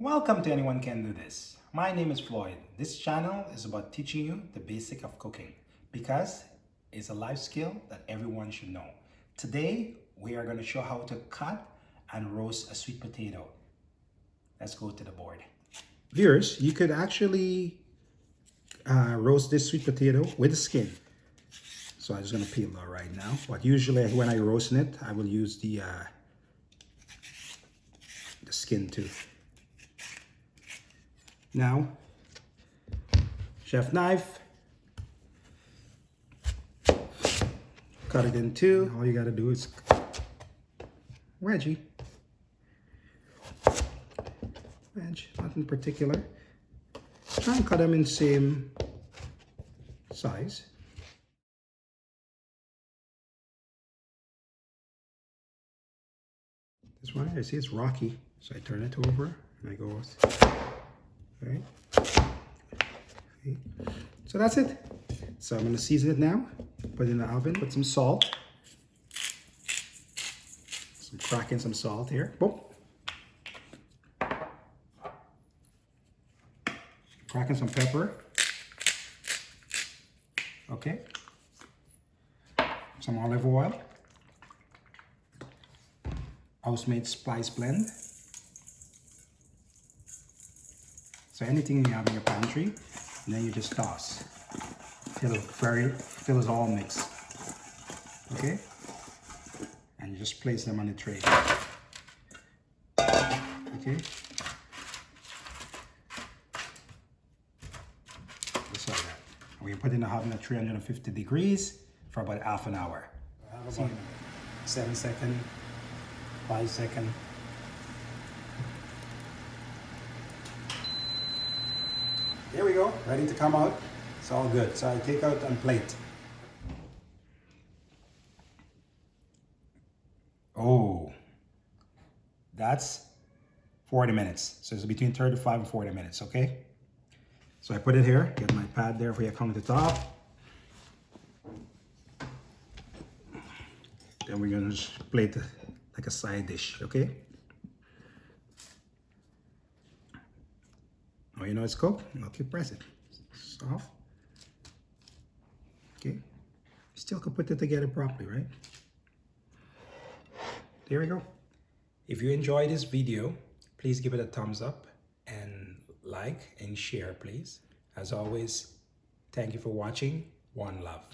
Welcome to Anyone Can Do This. My name is Floyd. This channel is about teaching you the basic of cooking because it's a life skill that everyone should know. Today, we are going to show how to cut and roast a sweet potato. Let's go to the board. Viewers, you could actually roast this sweet potato with the skin. So I'm just going to peel it right now. But usually when I roast it, I will use the skin too. Now, chef knife, cut it in two. All you gotta do is wedge, nothing particular. Try and cut them in the same size. This one, I see it's rocky, so I turn it over and I go with. Right. Okay. So that's it. So I'm going to season it now. Put it in the oven. Put some salt. Cracking some salt here. Boom. Cracking some pepper. Okay. Some olive oil. House-made spice blend. So anything you have in your pantry, and then you just toss till it's all mixed. Okay? And you just place them on the tray. Okay? Just like that. And we put in the oven at 350 degrees for about half an hour. I have about 7 seconds, 5 seconds. Here we go, ready to come out. It's all good. So I take out and plate. Oh, that's 40 minutes. So it's between 35 and 40 minutes, okay? So I put it here, get my pad there for you to come to the top. Then we're gonna just plate it like a side dish, okay? Oh, you know it's cooked? I'll keep pressing. Soft. Okay. Still can put it together properly, right? There we go. If you enjoyed this video, please give it a thumbs up and like and share, please. As always, thank you for watching. One love.